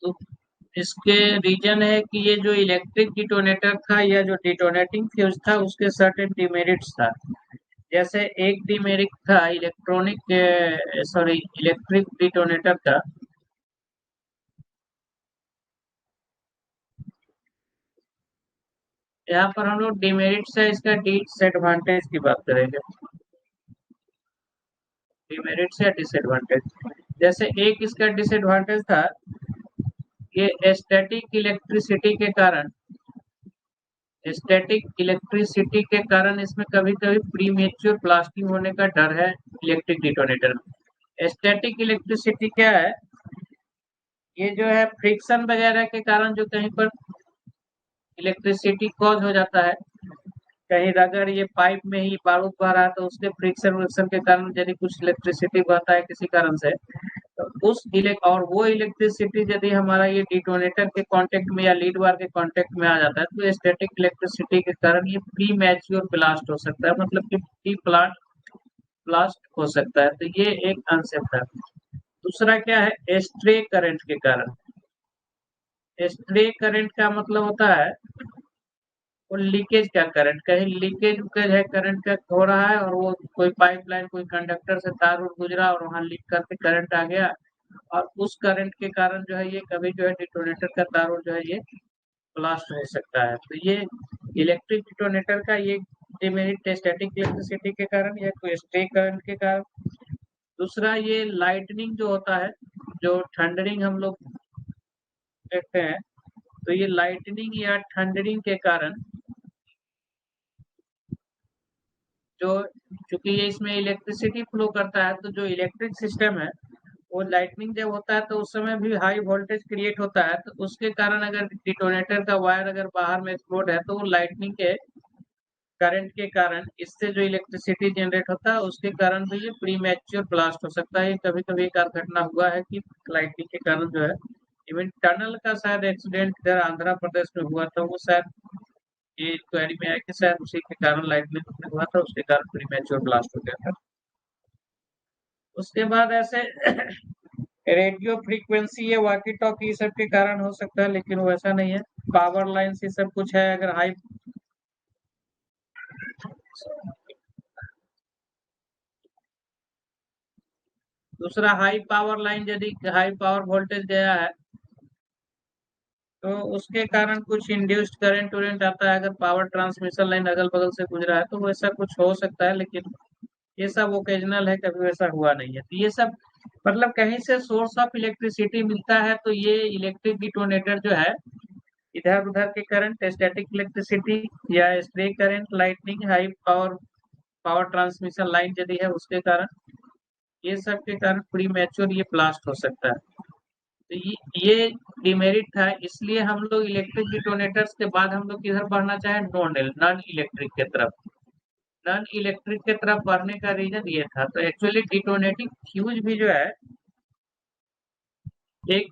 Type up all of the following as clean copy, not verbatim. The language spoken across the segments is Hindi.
तो इसके रीजन है कि ये जो इलेक्ट्रिक डिटोनेटर था या जो डिटोनेटिंग फ्यूज था उसके सर्टेन डिमेरिट्स था। जैसे एक डिमेरिट था इलेक्ट्रिक डिटोनेटर का। यहाँ पर हम लोग डिमेरिट्स है इसका डिसएडवांटेज की बात करेंगे। डिमेरिट्स या डिसएडवांटेज, जैसे एक इसका डिसएडवांटेज था, ये स्टैटिक इलेक्ट्रिसिटी के कारण इसमें कभी कभी प्रीमेच्योर ब्लास्टिंग होने का डर है इलेक्ट्रिक डिटोनेटर में। स्टैटिक इलेक्ट्रिसिटी क्या है? ये जो है फ्रिक्शन वगैरह के कारण जो कहीं पर इलेक्ट्रिसिटी कॉज हो जाता है, कहीं अगर ये पाइप में ही बारूद बह रहा है तो उसके फ्रिक्शन विक्शन के कारण यदि कुछ इलेक्ट्रिसिटी बहता है किसी कारण से, तो और वो इलेक्ट्रिसिटी यदि हमारा ये डिटोनेटर के कांटेक्ट में या लीड वायर के कांटेक्ट में आ जाता है तो स्टैटिक इलेक्ट्रिसिटी के कारण ये प्री मैच्योर ब्लास्ट हो सकता है, मतलब कि प्री प्लांट ब्लास्ट हो सकता है। तो ये एक कंसेप्ट है। दूसरा क्या है? स्ट्रे करंट के कारण। स्ट्रे करंट का मतलब होता है वो लीकेज का करंट, कहीं लीकेज उकेज है करंट का हो रहा है और वो कोई पाइपलाइन कोई कंडक्टर से तार उर गुजरा और वहां लीक करके करंट आ गया, और उस करंट के कारण जो है ये कभी जो है डिटोनेटर का तार जो है ये ब्लास्ट हो सकता है। तो ये इलेक्ट्रिक डिटोनेटर का ये डिमेरिट स्टैटिक इलेक्ट्रिसिटी के कारण या कोई स्ट्रे करंट के कारण। दूसरा ये लाइटनिंग जो होता है, जो थंडरिंग हम लोग देखते हैं, तो ये लाइटनिंग या थंडरिंग के कारण जो, चूंकि ये इसमें इलेक्ट्रिसिटी फ्लो करता है तो जो इलेक्ट्रिक सिस्टम है वो लाइटनिंग जब होता है तो उस समय भी हाई वोल्टेज क्रिएट होता है, तो उसके कारण अगर डिटोनेटर का वायर अगर बाहर में एक्सप्लोड है तो वो लाइटनिंग के करंट के कारण इससे जो इलेक्ट्रिसिटी जनरेट होता है उसके कारण भी ये प्री मैच्योर ब्लास्ट हो सकता है। कभी कभी एक आध घटना हुआ है कि लाइटनिंग के कारण जो है, इवन टनल का शायद एक्सीडेंट इधर आंध्र प्रदेश में हुआ था, वो शायद ये इंक्वायरी में है कि शायद उसी के कारण लाइटनिंग हुआ था, उसके कारण प्री मैच्योर ब्लास्ट हो गया था। उसके बाद ऐसे रेडियो फ्रीक्वेंसी या वॉकी टॉकी सब के कारण हो सकता है, लेकिन वो ऐसा नहीं है। पावर लाइन से सब कुछ है, अगर हाई, दूसरा हाई पावर लाइन यदि हाई पावर वोल्टेज गया है तो उसके कारण कुछ इंड्यूस्ड करंट उरेंट आता है, अगर पावर ट्रांसमिशन लाइन अगल बगल से गुजरा है तो वैसा कुछ हो सकता है, लेकिन ये सब ओकेजनल है, कभी वैसा हुआ नहीं है। तो ये सब मतलब कहीं से सोर्स ऑफ इलेक्ट्रिसिटी मिलता है तो ये इलेक्ट्रिक डिटोनेटर जो है इधर उधर के करंट, स्टैटिक इलेक्ट्रिसिटी या spray current, lightning, high power power transmission line यदि है उसके कारण, ये सब के कारण प्री मैच्योर ये ब्लास्ट हो सकता है। तो ये डिमेरिट था, इसलिए हम लोग इलेक्ट्रिक डिटोनेटर्स के बाद हम लोग किधर बढ़ना चाहे, नॉन इलेक्ट्रिक के तरफ। नॉन इलेक्ट्रिक के तरफ बढ़ने का रीजन ये था। तो एक्चुअली डिटोनेटिंग फ्यूज भी जो है एक,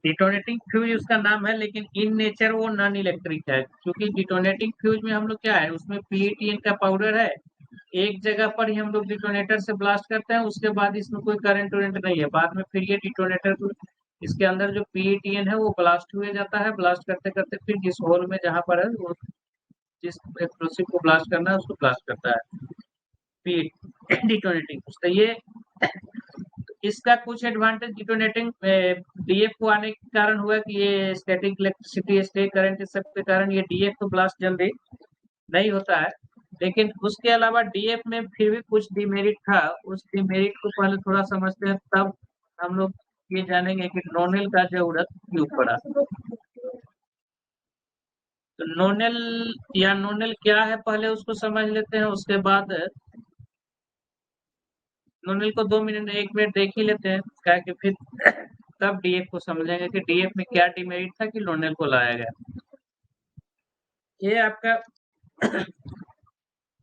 डिटोनेटिंग फ्यूज उसका नाम है लेकिन इन नेचर वो नॉन इलेक्ट्रिक है, क्योंकि डिटोनेटिंग फ्यूज में हम लोग क्या है, उसमें पीईटीएन का पाउडर है, एक जगह पर ही हम लोग डिटोनेटर से ब्लास्ट करते हैं, उसके बाद इसमें कोई करंट वरेंट नहीं है, बाद में फिर ये डिटोनेटर को इसके अंदर जो पीईटीएन है वो ब्लास्ट हुए जाता है, ब्लास्ट करते करते फिर जिस होल में जहाँ पर है वो जिस एक्सप्लोसिव को ब्लास्ट करना है उसको ब्लास्ट करता है पी डिटोनेटिंग। तो ये इसका कुछ एडवांटेज डिटोनेटिंग डीएफ को आने के कारण हुआ कि ये स्टैटिक इलेक्ट्रिसिटी स्टे करंट इस सब के कारण ये डीएफ को ब्लास्ट जल्दी नहीं होता है। लेकिन उसके अलावा डीएफ में फिर भी कुछ डिमेरिट था, उस डिमेरिट को पहले थोड़ा समझते हैं, तब हम लोग ये जानेंगे कि नोनेल का जरूरत क्यों पड़ा। तो नोनेल या नोनेल क्या है पहले उसको समझ लेते हैं, उसके बाद नोनेल को 2 मिनट 1 मिनट देख ही लेते हैं, क्या कि फिर तब डीएफ को समझेंगे कि डीएफ में क्या डिमेरिट था कि नोनेल को लाया गया। ये आपका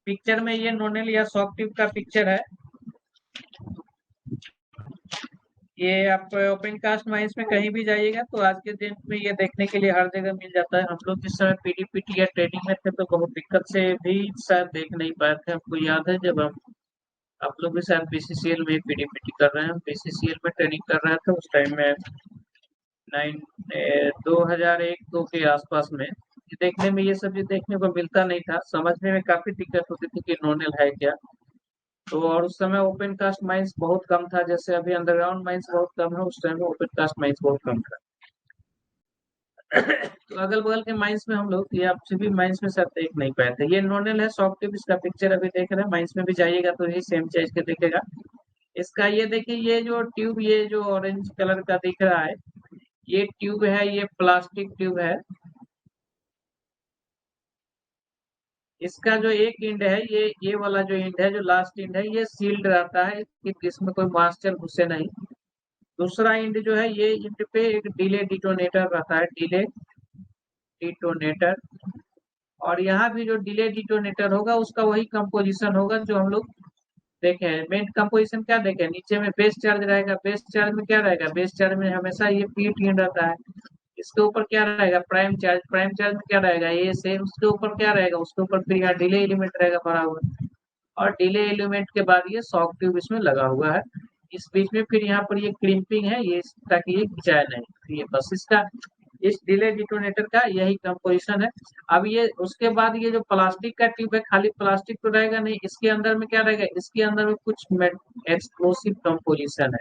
पिक्चर में ये नोनेल या सॉफ्ट ट्यूब का पिक्चर है। ये आप ओपन कास्ट माइंस में कहीं भी जाइएगा तो आज के दिन में ये देखने के लिए हर जगह मिल जाता है। हम लोग जिस समय पीडीपीटी या ट्रेनिंग में थे तो बहुत दिक्कत से भी शायद देख नहीं पाए थे। हमको याद है जब हम, आप लोग भी शायद बीसीसीएल में पीडीपीटी कर रहे हैं, हम बीसीसीएल में ट्रेनिंग कर रहे थे उस टाइम में नाइन 2001 दो के आसपास में। देखने में ये सब भी देखने को मिलता नहीं था, समझने में काफी दिक्कत होती थी कि नोनेल है क्या। तो और उस समय ओपन कास्ट माइंस बहुत कम था, जैसे अभी अंडरग्राउंड माइंस बहुत कम है, उस टाइम में ओपन कास्ट माइंस बहुत कम था। तो अगल बगल के माइंस में हम लोग ये आप भी माइंस में शायद देख नहीं पाए थे। ये नोनेल है सॉफ्ट टिप, इसका पिक्चर अभी देख रहे हैं। माइंस में भी जाइएगा तो यही सेम चीज के दिखेगा। इसका ये देखिए, ये जो ट्यूब, ये जो ऑरेंज कलर का दिख रहा है, ये ट्यूब है, ये प्लास्टिक ट्यूब है। इसका जो एक इंड है, ये वाला जो इंड है, जो लास्ट इंड है, ये सील्ड रहता है कि इसमें कोई मॉइस्चर घुसे नहीं। दूसरा इंड जो है, ये इंड पे एक डिले डिटोनेटर रहता है, डिले डिटोनेटर। और यहाँ भी जो डिले डिटोनेटर होगा उसका वही कंपोजिशन होगा जो हम लोग देखे हैं। मेन कंपोजिशन क्या देखे हैं, नीचे में बेस चार्ज रहेगा। बेस चार्ज में क्या रहेगा, बेस चार्ज में हमेशा ये पी टीन रहता है। इसके ऊपर क्या रहेगा, प्राइम चार्ज। प्राइम चार्ज में क्या रहेगा, ये सेम। उसके ऊपर क्या रहेगा, उसके ऊपर फिर यहाँ डिले एलिमेंट रहेगा भरा हुआ। और डिले एलिमेंट के बाद ये शॉक ट्यूब इसमें लगा हुआ है। इस बीच में फिर यहाँ पर ये क्रिम्पिंग है, ये ताकि ये खिंचाए नहीं। ये बस इसका, इस डिले डिटोनेटर का यही कंपोजिशन है। अब ये उसके बाद ये जो प्लास्टिक का ट्यूब है, खाली प्लास्टिक तो रहेगा नहीं, इसके अंदर में क्या रहेगा, इसके अंदर में कुछ एक्सप्लोसिव कंपोजिशन है।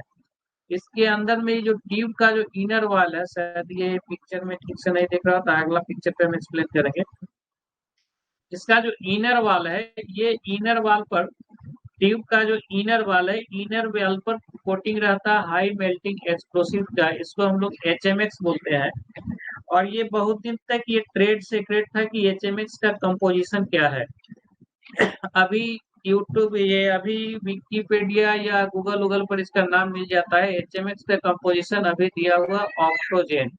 इसके अंदर में जो ट्यूब का जो इनर वाल है, शायद ये पिक्चर में ठीक से नहीं दिख रहा था, अगला पिक्चर पे हम एक्सप्लेन करेंगे। इसका जो इनर वाल है, ये इनर वाल पर, ट्यूब का जो इनर वाल है, इनर वाल पर कोटिंग रहता है हाई मेल्टिंग एक्सप्लोसिव का, इसको हम लोग HMX बोलते हैं। और ये बहुत दिन तक ये ट्रेड सीक्रेट था कि HMX का कंपोजिशन क्या है। अभी यूट्यूब, ये अभी विकिपीडिया या गूगल वूगल पर इसका नाम मिल जाता है। HMX का कंपोजिशन अभी दिया हुआ ऑक्टोजेन।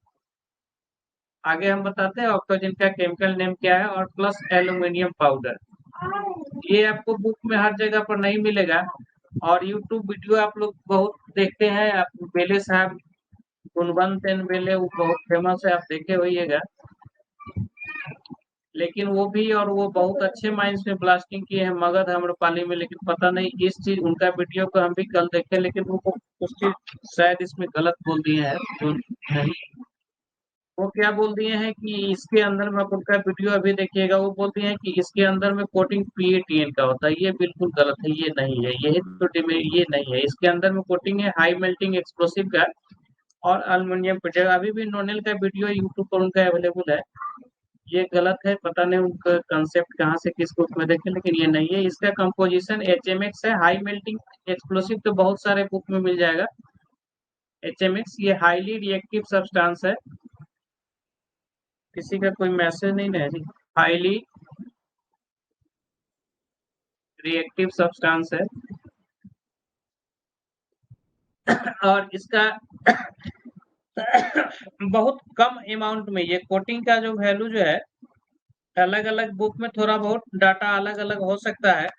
आगे हम बताते हैं ऑक्टोजन का केमिकल नेम क्या है, और प्लस एल्यूमिनियम पाउडर। ये आपको बुक में हर जगह पर नहीं मिलेगा। और यूट्यूब वीडियो आप लोग बहुत देखते हैं, आप बेले साहब, गुणवंत एन बेले, वो बहुत फेमस है, आप देखे होइएगा। लेकिन वो भी, और वो बहुत अच्छे माइंस में ब्लास्टिंग किए हैं मगध आम्रपाली में। लेकिन पता नहीं इस चीज, उनका वीडियो को हम भी कल देखे, लेकिन वो कुछ चीज शायद इसमें गलत बोल दिए हैं जो नहीं। वो क्या बोल दिए हैं कि इसके अंदर में, आप उनका वीडियो अभी देखिएगा, वो बोलते हैं कि इसके अंदर में कोटिंग PATN का होता है। ये बिल्कुल गलत है, ये नहीं है, यही तो ये नहीं है। इसके अंदर में कोटिंग है हाई मेल्टिंग एक्सप्लोसिव का और अल्युमिनियम पीटर। अभी भी नोनेल का वीडियो यूट्यूब पर उनका अवेलेबल है। ये गलत है, पता नहीं उनका कंसेप्ट कहाँ से किस बुक में देखे, लेकिन ये नहीं है। इसका कंपोजिशन HMX है, हाई मेल्टिंग एक्सप्लोसिव तो बहुत सारे बुक में मिल जाएगा। HMX ये हाईली रिएक्टिव सब्सटेंस है। किसी का कोई मैसेज नहीं है जी। हाईली रिएक्टिव सब्सटेंस है। और इसका बहुत कम अमाउंट में, ये कोटिंग का जो वैल्यू जो है, अलग अलग बुक में थोड़ा बहुत डाटा अलग अलग हो सकता है।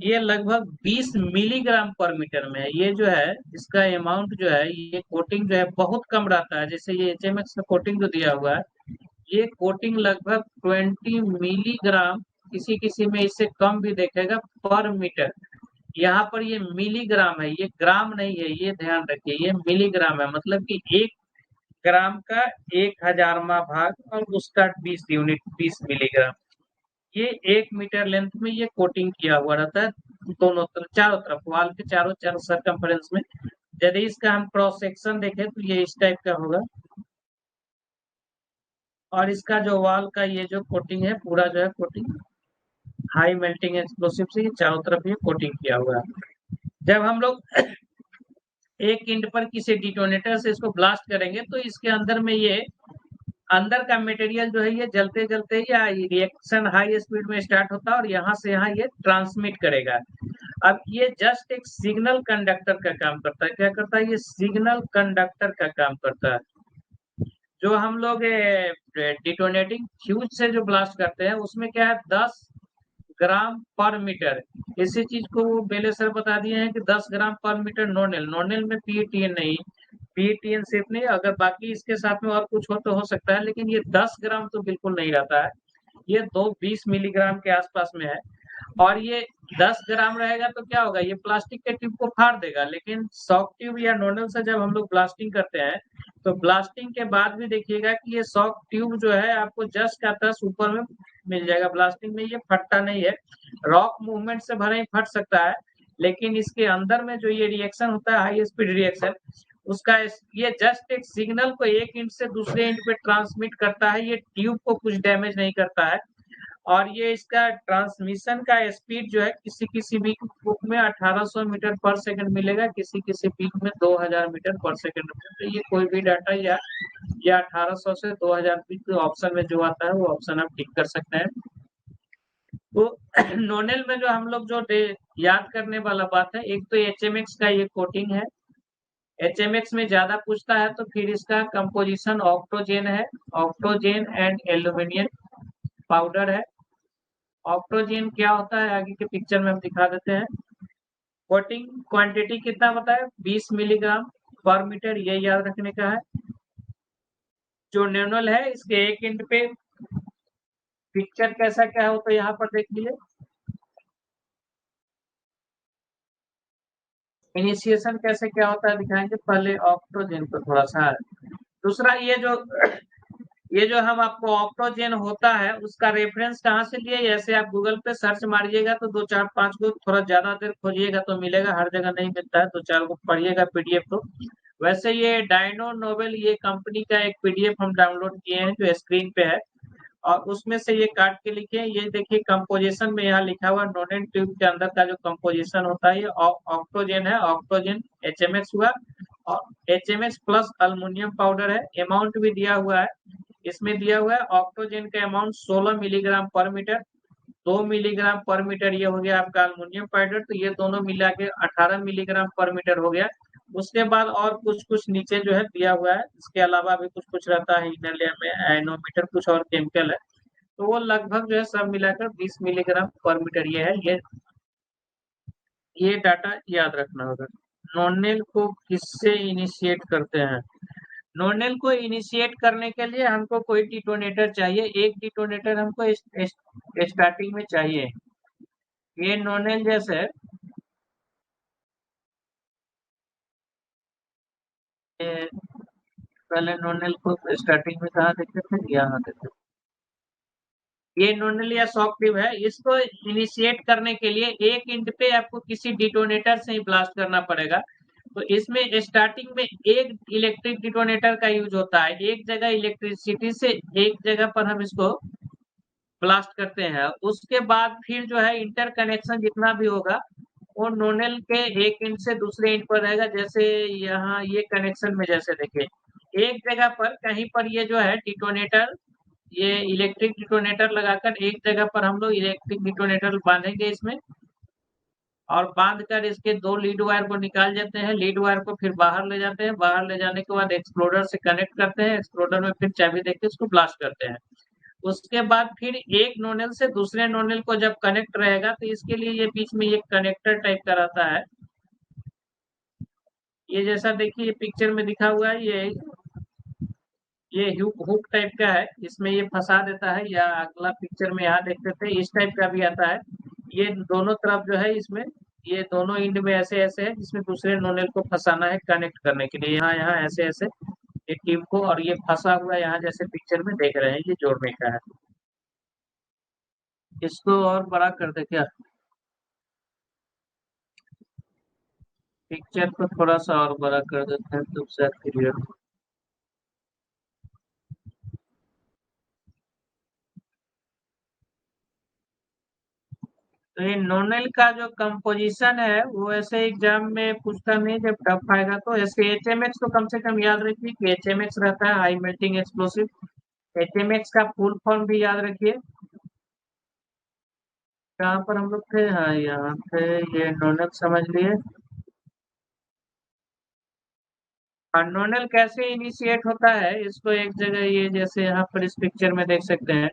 ये लगभग 20 मिलीग्राम पर मीटर में है। ये जो है, इसका अमाउंट जो है, ये कोटिंग जो है बहुत कम रहता है। जैसे ये HMX का कोटिंग जो दिया हुआ है, ये कोटिंग लगभग 20 मिलीग्राम, किसी किसी में इससे कम भी देखेगा पर मीटर। यहाँ पर ये मिलीग्राम है, ये ग्राम नहीं है, ये ध्यान रखिए, ये मिलीग्राम है। मतलब कि 1 ग्राम का 1000वां भाग, और उसका 20 यूनिट 20 मिलीग्राम। ये 1 मीटर लेंथ में ये कोटिंग किया हुआ रहता है, दोनों तरफ, चारों तरफ, वाल के चारों चारों सरकमफ्रेंस में। यदि इसका हम क्रॉस सेक्शन देखें तो ये इस टाइप का होगा। और इसका जो वाल का ये जो कोटिंग है, पूरा जो है कोटिंग हाई मेल्टिंग एक्सप्लोसिव से ये चारों तरफ ये कोटिंग किया हुआ है। जब हम लोग एक इंड पर किसी डिटोनेटर से इसको ब्लास्ट करेंगे, तो इसके अंदर में ये अंदर का मटेरियल जो है, ये जलते जलते या रिएक्शन हाई स्पीड में स्टार्ट होता है, और यहाँ से यहाँ ये ट्रांसमिट करेगा। अब ये जस्ट एक सिग्नल कंडक्टर का काम करता है। क्या करता है, ये सिग्नल कंडक्टर का काम करता है। जो हम लोग डिटोनेटिंग फ्यूज से जो ब्लास्ट करते हैं, उसमें क्या है, 10 ग्राम पर मीटर। इसी चीज को वो बेले सर बता दिए हैं कि 10 ग्राम पर मीटर नोनेल। नोनेल में PATN नहीं, PATN सिर्फ नहीं, अगर बाकी इसके साथ में और कुछ हो तो हो सकता है, लेकिन ये 10 ग्राम तो बिल्कुल नहीं रहता है। ये 20 मिलीग्राम के आसपास में है। और ये 10 ग्राम रहेगा तो क्या होगा, ये प्लास्टिक के ट्यूब को फाड़ देगा। लेकिन शॉक ट्यूब या नोजल से जब हम लोग ब्लास्टिंग करते हैं तो ब्लास्टिंग के बाद भी देखिएगा कि ये शॉक ट्यूब जो है आपको जस्ट का तस ऊपर में मिल जाएगा। ब्लास्टिंग में ये फटता नहीं है, रॉक मूवमेंट से भले ही फट सकता है, लेकिन इसके अंदर में जो ये रिएक्शन होता है हाई स्पीड रिएक्शन, उसका ये जस्ट एक सिग्नल को एक इंच से दूसरे इंच पे ट्रांसमिट करता है, ये ट्यूब को कुछ डैमेज नहीं करता है। और ये इसका ट्रांसमिशन का स्पीड जो है किसी किसी बीक बुक में 1800 मीटर पर सेकंड मिलेगा, किसी किसी बीक में 2000 मीटर पर सेकंड। तो ये कोई भी डाटा या 1800 से 2000 बीक ऑप्शन में जो आता है वो ऑप्शन आप टिक कर सकते हैं। तो नोनेल में जो हम लोग जो याद करने वाला बात है, एक तो एचएमएक्स का ये कोटिंग है। एचएमएक्स में ज्यादा पूछता है तो फिर इसका कंपोजिशन ऑक्टोजेन है, ऑक्टोजेन एंड एल्यूमिनियम पाउडर है। ऑक्टोजेन क्या होता है आगे के पिक्चर में हम दिखा देते हैं। कोटिंग क्वांटिटी कितना बताया, 20 मिलीग्राम पर मीटर, ये याद रखने का है। जो नोनल है इसके एक एंड पे पिक्चर कैसा क्या हो तो यहाँ पर देख लीजिए। इनिशिएशन कैसे क्या होता है दिखाएंगे, पहले ऑक्टोजेन को थोड़ा सा। दूसरा ये जो हम आपको ऑक्टोजेन होता है उसका रेफरेंस कहाँ से लिए, जैसे आप गूगल पे सर्च मारिएगा तो 2 4 5 को थोड़ा ज्यादा देर खोजिएगा तो मिलेगा, हर जगह नहीं मिलता है, तो 4 को पढ़िएगा पीडीएफ को। वैसे ये डायनो नोवेल ये कंपनी का एक पीडीएफ हम डाउनलोड किए हैं जो स्क्रीन पे है, और उसमें से ये काट के लिखे। ये देखिए कंपोजिशन में यहाँ लिखा हुआ नोनेन ट्यूब के अंदर का जो कंपोजिशन होता है ये ऑक्टोजेन है, ऑक्टोजेन एचएमएक्स हुआ, और एचएमएक्स प्लस अल्युमिनियम पाउडर है। अमाउंट भी दिया हुआ है, इसमें दिया हुआ है ऑक्टोजेन का अमाउंट 16 मिलीग्राम पर मीटर, 2 मिलीग्राम पर मीटर ये हो गया आपका अल्युमिनियम पाउडर, तो ये दोनों मिला के 18 मिलीग्राम पर मीटर हो गया। उसके बाद और कुछ कुछ नीचे जो है दिया हुआ है, इसके अलावा भी कुछ कुछ रहता है इनर लेयर में, एनोमीटर कुछ और केमिकल है, तो वो लगभग जो है सब मिलाकर 20 मिलीग्राम पर मीटर ये है। ये डाटा याद रखना होगा। नोनेल को किससे इनिशिएट करते हैं, नोनेल को इनिशिएट करने के लिए हमको कोई डिटोनेटर चाहिए, एक डिटोनेटर हमको स्टार्टिंग में चाहिए। ये नोनेल जैसे पहले नोनेल को स्टार्टिंग में कहा देखते थे, यहाँ देखते थे। ये नोनेल या शॉक ट्यूब है, इसको इनिशिएट करने के लिए एक इंच पे आपको किसी डिटोनेटर से ही ब्लास्ट करना पड़ेगा। तो इसमें स्टार्टिंग में एक इलेक्ट्रिक डिटोनेटर का यूज होता है, एक जगह इलेक्ट्रिसिटी से एक जगह पर हम इसको ब्लास्ट करते हैं। उसके बाद फिर जो है इंटर कनेक्शन जितना भी होगा वो नोनेल के एक इंच से दूसरे इंच पर रहेगा। जैसे यहाँ ये कनेक्शन में जैसे देखिए एक जगह पर कहीं पर ये जो है डिटोनेटर, ये इलेक्ट्रिक डिटोनेटर लगाकर एक जगह पर हम लोग इलेक्ट्रिक डिटोनेटर बांधेंगे इसमें, और बांध कर इसके 2 लीड वायर को निकाल देते हैं, लीड वायर को फिर बाहर ले जाते हैं, बाहर ले जाने के बाद एक्सप्लोडर से कनेक्ट करते हैं, एक्सप्लोडर में फिर चाबी देके इसको ब्लास्ट करते हैं। उसके बाद फिर एक नोनेल से दूसरे नोनेल को जब कनेक्ट रहेगा तो इसके लिए ये बीच में ये कनेक्टर टाइप का रहता है, ये जैसा देखिए पिक्चर में दिखा हुआ है, ये हुक टाइप का है, इसमें ये फंसा देता है, या अगला पिक्चर में यहाँ देखते थे इस टाइप का भी आता है। ये दोनों तरफ जो है इसमें ये दोनों इंड में ऐसे ऐसे है जिसमें दूसरे नोनेल को फंसाना है कनेक्ट करने के लिए, यहाँ यहाँ ऐसे ऐसे ये टिप को, और ये फंसा हुआ यहाँ जैसे पिक्चर में देख रहे हैं ये जोड़ने का है। इसको और बड़ा कर दे क्या, पिक्चर को थोड़ा सा और बड़ा कर देते हैं तो शायद क्लियर। तो ये नोनेल का जो कंपोजिशन है वो ऐसे एग्जाम में पूछता नहीं, जब टफ आएगा तो ऐसे एचएमएक्स तो कम से कम याद रखिए कि एचएमएक्स रहता है हाई मेल्टिंग एक्सप्लोसिव। एचएमएक्स का फुल फॉर्म भी याद रखिए। कहाँ पर हम लोग थे, हाँ यहाँ थे, ये नोनेल समझ लिए। और नोनेल कैसे इनिशिएट होता है इसको एक जगह ये जैसे यहाँ पर इस पिक्चर में देख सकते हैं,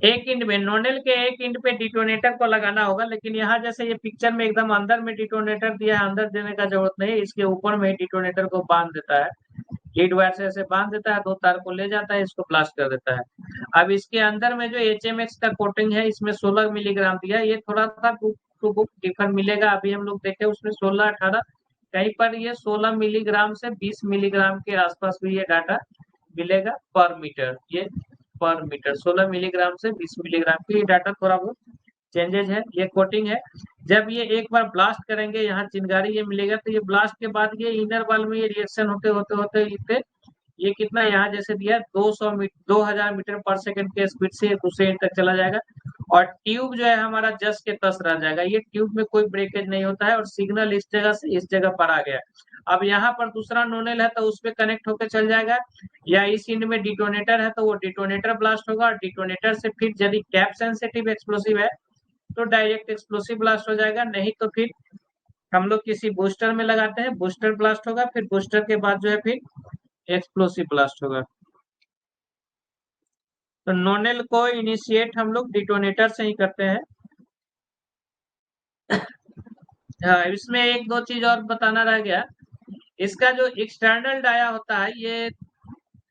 एक इंड में नोनेल के एक इंड पे डिटोनेटर को लगाना होगा, लेकिन यहाँ जैसे ये पिक्चर में एकदम अंदर में डिटोनेटर दिया है, अंदर देने का जरूरत नहीं, इसके ऊपर में डिटोनेटर को बांध देता है। लीड वायर से ऐसे बांध देता है, 2 तार को ले जाता है, इसको ब्लास्ट कर देता है। अब इसके अंदर में जो HMX का कोटिंग है, इसमें 16 मिलीग्राम दिया है। ये थोड़ा सा बुक टू बुक डिफर मिलेगा। अभी हम लोग देखे उसमें 16-18, कहीं पर ये 16 मिलीग्राम से 20 मिलीग्राम के आसपास भी ये डाटा मिलेगा पर मीटर। ये पर मीटर 16 मिलीग्राम से 20 मिलीग्राम की डाटा थोड़ा बहुत चेंजेज है। ये कोटिंग है। जब ये एक बार ब्लास्ट करेंगे, यहाँ चिंगारी ये मिलेगा, तो ये ब्लास्ट के बाद ये इनर वाल में ये रिएक्शन होते होते होते होते ये कितना यहाँ जैसे दिया है 2000 मीटर पर सेकंड के स्पीड से दूसरे एंड तक चला जाएगा। और ट्यूब जो है हमारा जस के तस रह जाएगा। ये ट्यूब में कोई ब्रेकेज नहीं होता है और सिग्नल इस जगह से इस जगह पर आ गया। अब यहाँ पर दूसरा नोनेल है तो उस पर कनेक्ट होकर चल जाएगा, या इस इंड में डिटोनेटर है तो वो डिटोनेटर ब्लास्ट होगा, और डिटोनेटर से फिर यदि कैप सेंसिटिव एक्सप्लोसिव है तो डायरेक्ट एक्सप्लोसिव ब्लास्ट हो जाएगा। नहीं तो फिर हम लोग किसी बूस्टर में लगाते हैं, बूस्टर ब्लास्ट होगा, फिर बूस्टर के बाद जो है फिर एक्सप्लोसिव ब्लास्ट होगा। तो नोनेल को इनिशिएट हम लोग डिटोनेटर से ही करते हैं। हाँ, इसमें एक दो चीज और बताना रह गया। इसका जो एक्सटर्नल डाया होता है, ये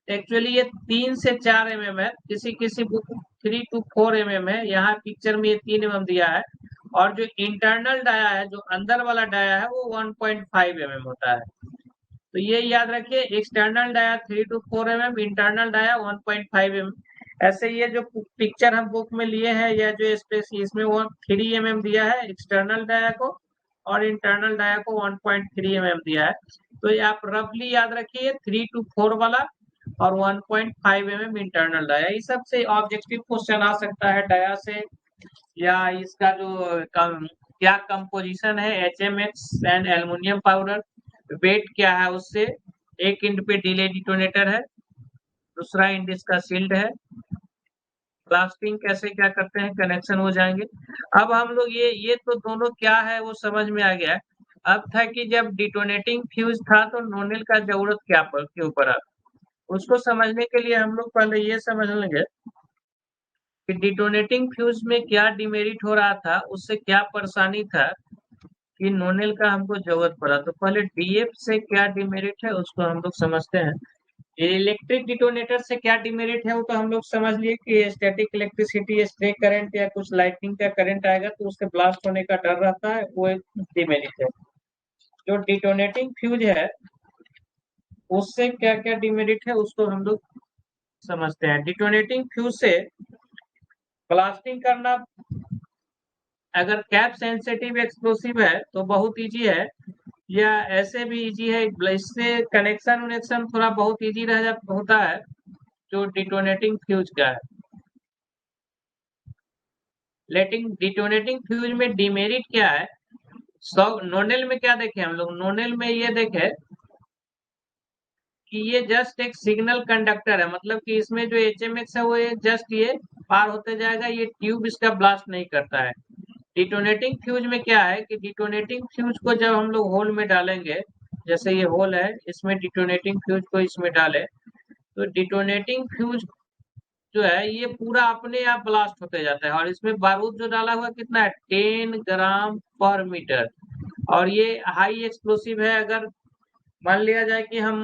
एक्चुअली ये 3 से 4 mm है, किसी किसी बुक 3 to 4 mm है। यहाँ पिक्चर में ये 3 mm दिया है। और जो इंटरनल डाया है, जो अंदर वाला डाया है, वो 1.5 mm होता है। तो ये याद रखिए, external dia 3 to 4 mm, internal dia 1.5 mm। ऐसे ये जो पिक्चर हम बुक में लिए हैं, या जो स्पेस इसमें वो 3 mm दिया है एक्सटर्नल डाया को, और इंटरनल डाया को 1.3 mm दिया है। तो ये आप रफली याद रखिए, 3 to 4 वाला और 1.5 mm इंटरनल डाया। इस सब से ऑब्जेक्टिव क्वेश्चन आ सकता है डाया से, या इसका जो क्या कंपोजिशन है HMX and aluminium powder, weight क्या है उससे। एक इंड पे डिले डिटोनेटर है, दूसरा इंड इसका शील्ड है। ब्लास्टिंग कैसे क्या करते हैं, कनेक्शन हो जाएंगे। अब हम लोग ये तो दोनों क्या है वो समझ में आ गया। अब था कि जब डिटोनेटिंग फ्यूज था तो नोनेल का जरूरत क्या क्यों पड़ा, उसको समझने के लिए हम लोग पहले ये समझ लेंगे कि डिटोनेटिंग फ्यूज में क्या डिमेरिट हो रहा था, उससे क्या परेशानी था कि नोनेल का हमको जरूरत पड़ा। तो पहले DF से क्या डिमेरिट है उसको हम लोग समझते हैं। इलेक्ट्रिक डिटोनेटर से क्या डिमेरिट है वो तो हम लोग समझ लिए कि स्टैटिक इलेक्ट्रिसिटी, स्ट्रे करंट या कुछ लाइटनिंग का करंट आएगा तो उससे ब्लास्ट होने का डर रहता है, वो एक डिमेरिट है। जो डिटोनेटिंग फ्यूज है उससे क्या क्या डिमेरिट है उसको हम लोग समझते हैं। डिटोनेटिंग फ्यूज से ब्लास्टिंग करना अगर कैप सेंसिटिव एक्सप्लोसिव है तो बहुत इजी है, या ऐसे भी इजी है। इससे कनेक्शन उनेक्शन थोड़ा बहुत इजी रह जाता होता है जो डिटोनेटिंग फ्यूज का है। लेकिन डिटोनेटिंग फ्यूज में डिमेरिट क्या है। सब नोनेल में क्या देखे हम लोग, नोनेल में ये देखे कि ये जस्ट एक सिग्नल कंडक्टर है, मतलब कि इसमें जो HMX है वो ये जस्ट ये पार होते जाएगा, ये ट्यूब इसका ब्लास्ट नहीं करता है। डिटोनेटिंग फ्यूज में क्या है कि डिटोनेटिंग फ्यूज को जब हम लोग होल में डालेंगे, जैसे ये होल है, इसमें डिटोनेटिंग फ्यूज को इसमें डाले, तो डिटोनेटिंग फ्यूज जो है ये पूरा अपने आप ब्लास्ट होते जाता है। और इसमें बारूद जो डाला हुआ कितना है, 10 ग्राम पर मीटर। और ये हाई एक्सप्लोसिव है। अगर मान लिया जाए कि हम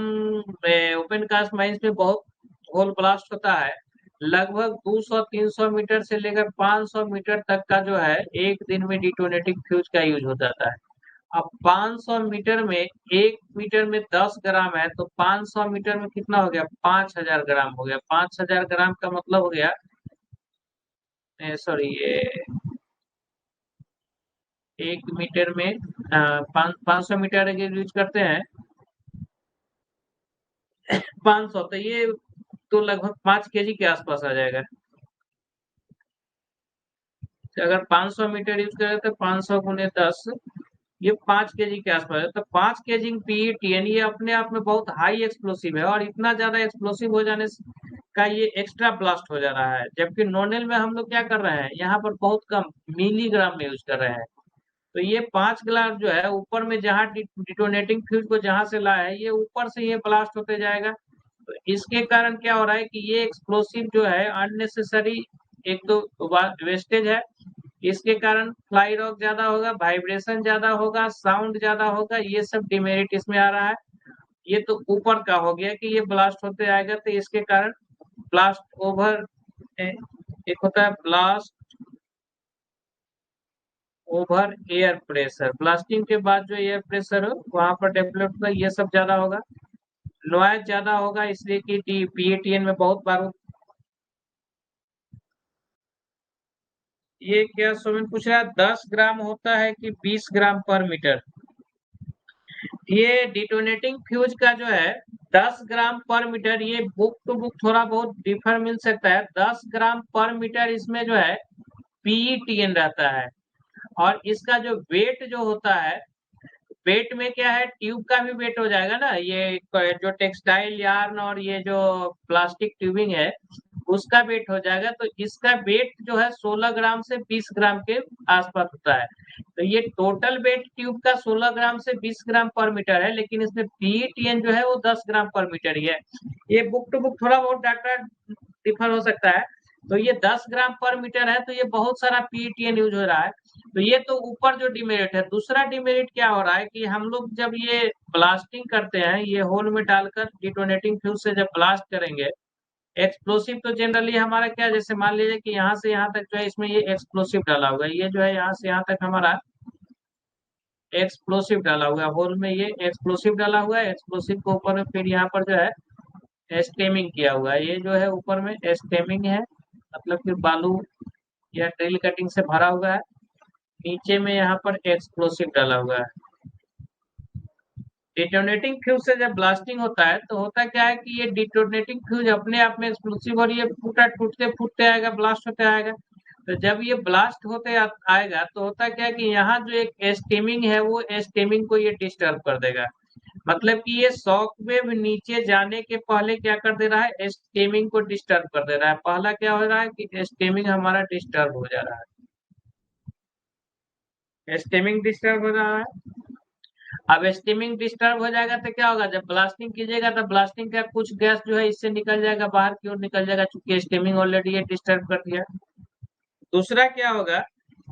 ओपन कास्ट माइंस में बहुत होल ब्लास्ट होता है, लगभग 200-300 मीटर से लेकर 500 मीटर तक का जो है एक दिन में डिटोनेटिंग फ्यूज का यूज हो जाता है। अब 500 मीटर में, 1 मीटर में 10 ग्राम है तो 500 मीटर में कितना हो गया, 5000 ग्राम हो गया। 5000 ग्राम का मतलब हो गया, सॉरी ये 1 मीटर में 500 मीटर अगर यूज करते हैं 500, तो ये तो लगभग 5 kg के आसपास आ जाएगा। अगर 500 मीटर यूज करें तो 500 गुने 10, ये 5 kg के आसपास है। तो 5 kg PET यानी ये अपने आप में बहुत हाई एक्सप्लोसिव है, और इतना ज्यादा एक्सप्लोसिव हो जाने का ये एक्स्ट्रा ब्लास्ट हो जा रहा है। जबकि नोनेल में हम लोग क्या कर रहे हैं, यहाँ पर बहुत कम मिलीग्राम में यूज कर रहे हैं। तो ये 5 ग्राम जो है ऊपर में जहाँ डिटोनेटिंग फ्यूज को जहां से लाया है, ये ऊपर से ये ब्लास्ट होते जाएगा। तो इसके कारण क्या हो रहा है कि ये एक्सप्लोसिव जो है अननेसेसरी, एक तो वेस्टेज है, इसके कारण फ्लाई रॉक ज्यादा होगा, वाइब्रेशन ज्यादा होगा, साउंड ज्यादा होगा, ये सब डिमेरिट इसमें आ रहा है। ये तो ऊपर का हो गया कि ये ब्लास्ट होते आएगा तो इसके कारण ब्लास्ट ओवर, एक होता है blast over air pressure, blasting के बाद जो एयर प्रेशर हो वहां पर डेवलप होगा, ये सब ज्यादा होगा। नॉइज ज्यादा होगा इसलिए कि पीएटीएन में बहुत बार ये क्या सुमित पूछ रहा है 10 ग्राम होता है कि 20 ग्राम पर मीटर। ये डिटोनेटिंग फ्यूज का जो है 10 ग्राम पर मीटर, ये बुक टू बुक थोड़ा बहुत डिफर मिल सकता है। 10 ग्राम पर मीटर इसमें जो है पीईटीएन रहता है। और इसका जो वेट जो होता है, वेट में क्या है, ट्यूब का भी वेट हो जाएगा ना, ये जो टेक्सटाइल यार्न और ये जो प्लास्टिक ट्यूबिंग है उसका वेट हो जाएगा। तो इसका वेट जो है 16 ग्राम से 20 ग्राम के आसपास होता है। तो ये टोटल वेट ट्यूब का 16 ग्राम से 20 ग्राम पर मीटर है, लेकिन इसमें पीईटीएन जो है वो 10 ग्राम पर मीटर ही है। ये बुक टू बुक थोड़ा बहुत डाटा डिफर हो सकता है। तो ये 10 ग्राम पर मीटर है, तो ये बहुत सारा पीईटीएन यूज हो रहा है। तो ये तो ऊपर जो डिमेरिट है। दूसरा डिमेरिट क्या हो रहा है कि हम लोग जब ये ब्लास्टिंग करते हैं, ये होल में डालकर डिटोनेटिंग फ्यूज से जब ब्लास्ट करेंगे, एक्सप्लोसिव तो जनरली हमारा क्या, जैसे मान लीजिए कि यहाँ से यहाँ तक जो है इसमें ये एक्सप्लोसिव डाला हुआ है, ये जो है यहाँ से यहाँ तक हमारा एक्सप्लोसिव डाला हुआ है, होल में ये एक्सप्लोसिव डाला हुआ है। एक्सप्लोसिव के ऊपर में फिर यहाँ पर जो है स्टेमिंग किया हुआ है, ये जो है ऊपर में स्टेमिंग है, मतलब फिर बालू या ड्रिल कटिंग से भरा हुआ है। नीचे में यहाँ पर एक्सप्लोसिव डाला हुआ है। डिटोनेटिंग फ्यूज से जब ब्लास्टिंग होता है तो होता क्या है कि ये डिटोनेटिंग फ्यूज अपने आप में एक्सप्लोसिव, और ये फूटा टूटते फूटते आएगा, ब्लास्ट होते आएगा। तो जब ये ब्लास्ट होते आएगा तो होता क्या है कि यहाँ जो एक स्टेमिंग है वो स्टेमिंग को ये डिस्टर्ब कर देगा। मतलब कि ये शॉक वेव नीचे जाने के पहले क्या कर दे रहा है, स्टेमिंग को डिस्टर्ब कर दे रहा है। पहला क्या हो रहा है कि स्टेमिंग हमारा डिस्टर्ब हो जा रहा है, स्टेमिंग डिस्टर्ब हो रहा है। अब स्टीमिंग डिस्टर्ब हो जाएगा तो क्या होगा, जब ब्लास्टिंग कीजिएगा तो ब्लास्टिंग का कुछ गैस जो है इससे निकल जाएगा, बाहर की ओर निकल जाएगा, चूंकि स्टीमिंग ऑलरेडी ये डिस्टर्ब कर दिया। दूसरा क्या होगा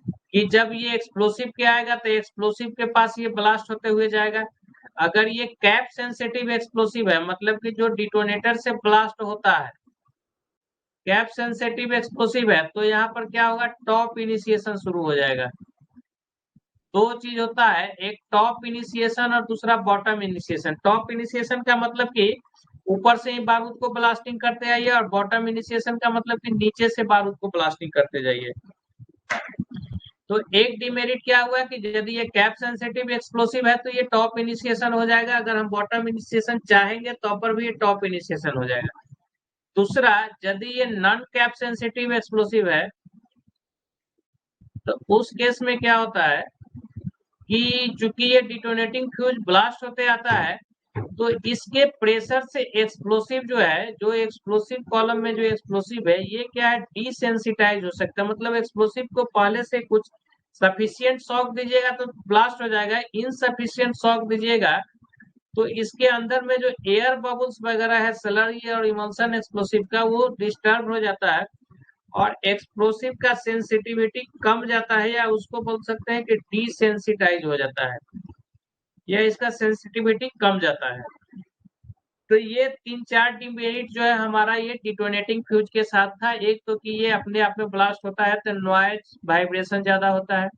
कि जब ये एक्सप्लोसिव के आएगा तो एक्सप्लोसिव के पास ये ब्लास्ट होते हुए जाएगा। अगर ये कैप सेंसिटिव एक्सप्लोसिव है, मतलब कि जो डिटोनेटर से ब्लास्ट होता है कैप सेंसिटिव एक्सप्लोसिव है, तो यहाँ पर क्या होगा, टॉप इनिशिएशन शुरू हो जाएगा। दो चीज होता है, एक टॉप इनिशिएशन और दूसरा बॉटम इनिशिएशन। टॉप इनिशिएशन का मतलब कि ऊपर से ही बारूद को ब्लास्टिंग करते जाइए, और बॉटम इनिशिएशन का मतलब कि नीचे से बारूद को ब्लास्टिंग करते जाइए। तो एक डिमेरिट क्या हुआ कि यदि ये कैप सेंसिटिव एक्सप्लोसिव है तो ये टॉप इनिशिएशन हो जाएगा, अगर हम बॉटम इनिशिएशन चाहेंगे तो पर भी ये टॉप इनिशिएशन हो जाएगा। दूसरा, यदि ये नॉन कैप सेंसिटिव एक्सप्लोसिव है तो उस केस में क्या होता है कि चूंकि ये डिटोनेटिंग फ्यूज ब्लास्ट होते आता है, तो इसके प्रेशर से एक्सप्लोसिव जो है, जो एक्सप्लोसिव कॉलम में जो एक्सप्लोसिव है ये क्या है, डिसेंसिटाइज हो सकता है। मतलब एक्सप्लोसिव को पहले से कुछ सफिशियंट शॉक दीजिएगा तो ब्लास्ट हो जाएगा, इनसफिशियंट शॉक दीजिएगा तो इसके अंदर में जो एयर बबल्स वगैरह है, स्लरी और इमल्सन एक्सप्लोसिव का, वो डिस्टर्ब हो जाता है और एक्सप्लोसिव का सेंसिटिविटी कम जाता है, या उसको बोल सकते हैं कि डिसेंसिटाइज हो जाता है, या इसका सेंसिटिविटी कम जाता है। तो ये तीन चार डिमेरिट जो है हमारा ये डिटोनेटिंग फ्यूज के साथ था। एक तो कि ये अपने आप में ब्लास्ट होता है तो नॉइज वाइब्रेशन ज्यादा होता है,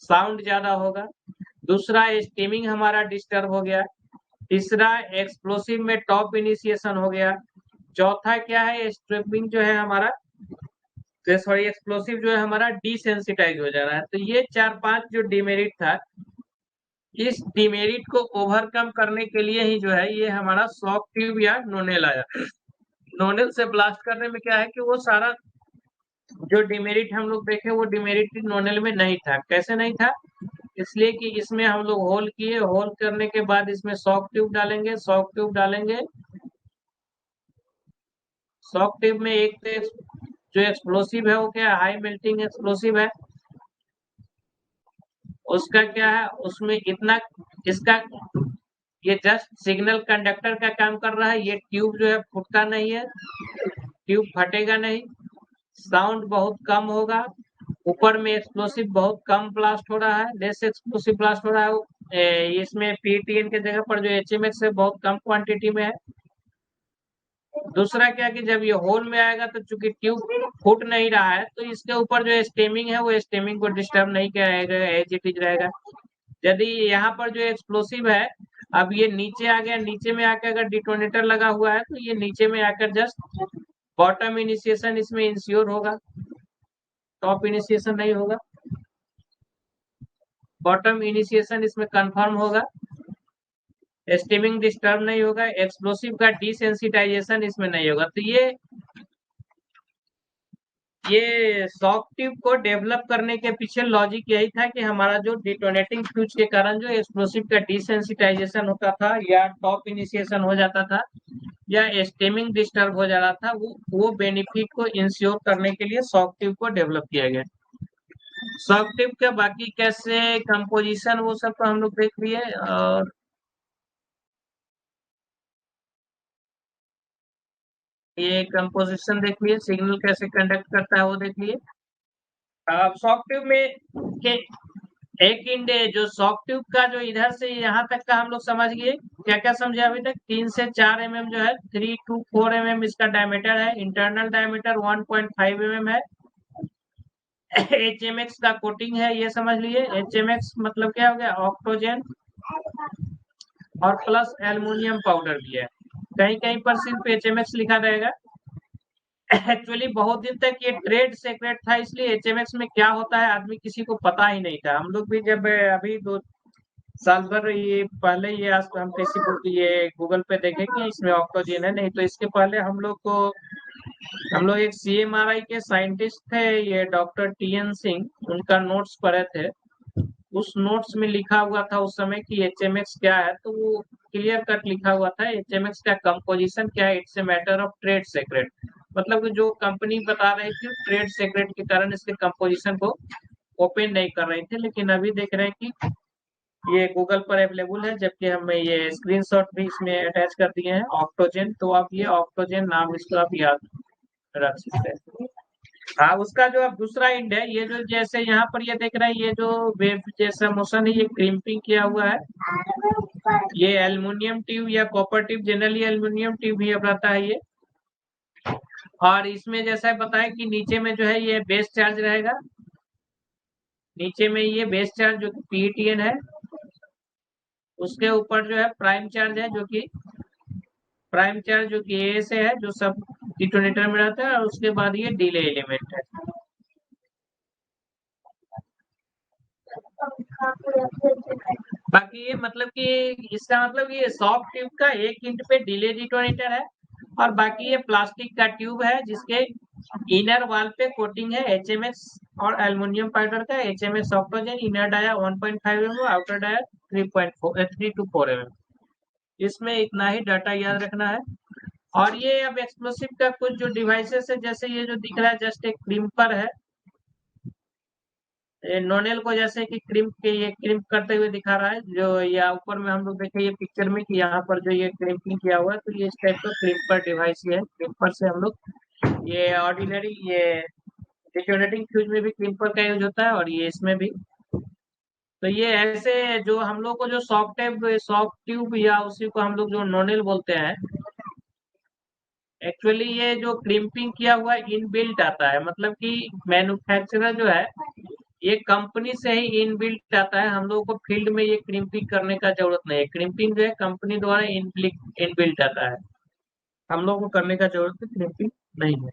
साउंड ज्यादा होगा। दूसरा, स्टीमिंग हमारा डिस्टर्ब हो गया। तीसरा, एक्सप्लोसिव में टॉप इनिशिएशन हो गया। चौथा क्या है, स्ट्रिपिंग जो है हमारा, तो सॉरी एक्सप्लोसिव जो है हमारा डिसेंसिटाइज हो जा रहा है। तो ये चार पांच जो डिमेरिट था, इस डिमेरिट को ओवरकम करने के लिए ही जो है ये हमारा शॉक ट्यूब या नोनेल आया। नोनेल से ब्लास्ट करने में क्या है कि वो सारा जो डिमेरिट हम लोग देखे वो डिमेरिट नोनेल में नहीं था। कैसे नहीं था, इसलिए कि इसमें हम लोग होल किए, होल करने के बाद इसमें शॉक ट्यूब डालेंगे, शॉक ट्यूब डालेंगे। शॉक ट्यूब में एक तो जो एक्सप्लोसिव है वो क्या हाई मेल्टिंग एक्सप्लोसिव है, उसका क्या है, उसमें इतना इसका ये जस्ट सिग्नल कंडक्टर का काम कर रहा है। ये ट्यूब जो है फूटता नहीं है, ट्यूब फटेगा नहीं, साउंड बहुत कम होगा, ऊपर में एक्सप्लोसिव बहुत कम ब्लास्ट हो रहा है, लेस एक्सप्लोसिव ब्लास्ट हो रहा है, इसमें पीटीएन के जगह पर जो एचएमएक्स है बहुत कम क्वांटिटी में है। दूसरा क्या कि जब ये होल में आएगा तो चूंकि ट्यूब फूट नहीं रहा है तो इसके ऊपर जो स्टेमिंग है वो स्टेमिंग को डिस्टर्ब नहीं किया एज इट इज रहेगा। यदि यहाँ पर जो एक्सप्लोसिव है अब ये नीचे आ गया, नीचे में आकर अगर डिटोनेटर लगा हुआ है तो ये नीचे में आकर जस्ट बॉटम इनिशिएशन इसमें इंश्योर होगा, टॉप इनिशिएशन नहीं होगा। बॉटम इनिशिएशन इसमें कंफर्म होगा, स्टीमिंग डिस्टर्ब नहीं होगा, एक्सप्लोसिव का डिसेंसिटाइजेशन इसमें नहीं होगा। तो ये शॉक ट्यूब को डेवलप करने के पीछे लॉजिक यही था कि हमारा जो डिटोनेटिंग फ्यूज के कारण जो एक्सप्लोसिव का डिसेंसिटाइजेशन होता था या टॉप इनिशिएशन हो जाता था या स्टेमिंग डिस्टर्ब हो जा रहा था, वो बेनिफिट को इंश्योर करने के लिए शॉक ट्यूब को डेवलप किया गया। शॉक ट्यूब का बाकी कैसे कंपोजिशन वो सब तो हम लोग देख लिए, और ये कंपोजिशन देख लिए, सिग्नल कैसे कंडक्ट करता है वो देख लिए। अब शॉक ट्यूब में के एक इंडे जो शॉक ट्यूब का जो इधर से यहाँ तक का हम लोग समझ गए। क्या क्या समझे अभी तक? 3 से 4 जो है, 3 to 4 इसका डायमीटर है, इंटरनल डायमीटर 1.5 है, एचएमएक्स का कोटिंग है, ये समझ लिए। एचएमएक्स मतलब क्या हो गया? ऑक्टोजन और प्लस एल्युमिनियम पाउडर भी है। कहीं कहीं पर सिर्फ एचएमएक्स लिखा रहेगा। एक्चुअली बहुत दिन तक ये ट्रेड सेक्रेट था, इसलिए एचएमएक्स में क्या होता है आदमी किसी को पता ही नहीं था। हम लोग भी जब अभी 2 साल भर ये पहले ये आज हम फेसबुक ये गूगल पे देखे कि इसमें ऑक्टोजन है, नहीं तो इसके पहले हम लोग एक सीएमआरआई के साइंटिस्ट थे, ये डॉक्टर टीएन सिंह, उनका नोट्स पढ़े थे। उस नोट्स में लिखा हुआ था उस समय कि एचएमएक्स क्या है, तो वो क्लियर कट लिखा हुआ था एचएमएक्स का कंपोजिशन क्या है, it's a matter of trade secret. मतलब कि जो कंपनी बता रही थी ट्रेड सेक्रेट के कारण इसके कंपोजिशन को ओपन नहीं कर रहे थे, लेकिन अभी देख रहे हैं कि ये गूगल पर अवेलेबल है, जबकि हम ये स्क्रीनशॉट भी इसमें अटैच कर दिए हैं। ऑक्टोजन, तो आप ये ऑक्टोजन नाम इसको आप याद रख सकते हैं। हाँ, उसका जो अब दूसरा एंड है, ये जो जैसे यहाँ पर ये देख रहे हैं, ये जो वेव जैसा मोशन है ये क्रिम्पिंग किया हुआ है। ये एल्युमिनियम ट्यूब या copper tube, generally aluminium tube ही अब रहता है ये। और इसमें जैसा बताया कि नीचे में जो है ये बेस चार्ज रहेगा, नीचे में ये बेस चार्ज जो कि पीटीएन है, उसके ऊपर जो है प्राइम चार्ज है जो कि ए से है, जो सब डिटोनेटर में रहता है, और उसके बाद ये डिले एलिमेंट है। बाकी ये मतलब कि इसका मतलब ये सॉफ्ट ट्यूब का एक इंच पे डिले डिटोनेटर है, और बाकी ये प्लास्टिक का ट्यूब है जिसके इनर वॉल पे कोटिंग है एचएमएक्स और एल्युमिनियम पाउडर का। HMX octogen, inner dia 1.5 mm, outer dia 3 to 4 mm। इसमें इतना ही डाटा याद रखना है। और ये अब एक्सप्लोसिव का कुछ जो डिवाइसेस है, जैसे ये जो दिख रहा है जस्ट एक क्रिम्पर है, नोनेल को जैसे कि क्रिम्प के ये क्रिम्प करते हुए दिखा रहा है, जो या ऊपर में हम लोग देखे ये पिक्चर में कि यहाँ पर जो ये क्रिम्पिंग किया हुआ है, तो ये इस टाइप का क्रिम्पर डिवाइस ही है। क्रिम्पर से हम लोग ये ऑर्डिनरी ये डिटोनेटिंग फ्यूज में भी क्रिम्पर का यूज होता है और ये इसमें भी। तो ये ऐसे जो हम लोग को जो सॉफ्ट ट्यूब या उसी को हम लोग जो नोनेल बोलते हैं, एक्चुअली ये जो क्रिम्पिंग किया हुआ इनबिल्ट आता है, मतलब कि मैन्युफैक्चरर जो है ये कंपनी से ही इनबिल्ट आता है। हम लोगों को फील्ड में ये क्रिम्पिंग करने का जरूरत नहीं है। क्रिम्पिंग जो है कंपनी द्वारा इनबिल्ट आता है, हम लोगों को करने का जरूरत है क्रिम्पिंग नहीं है।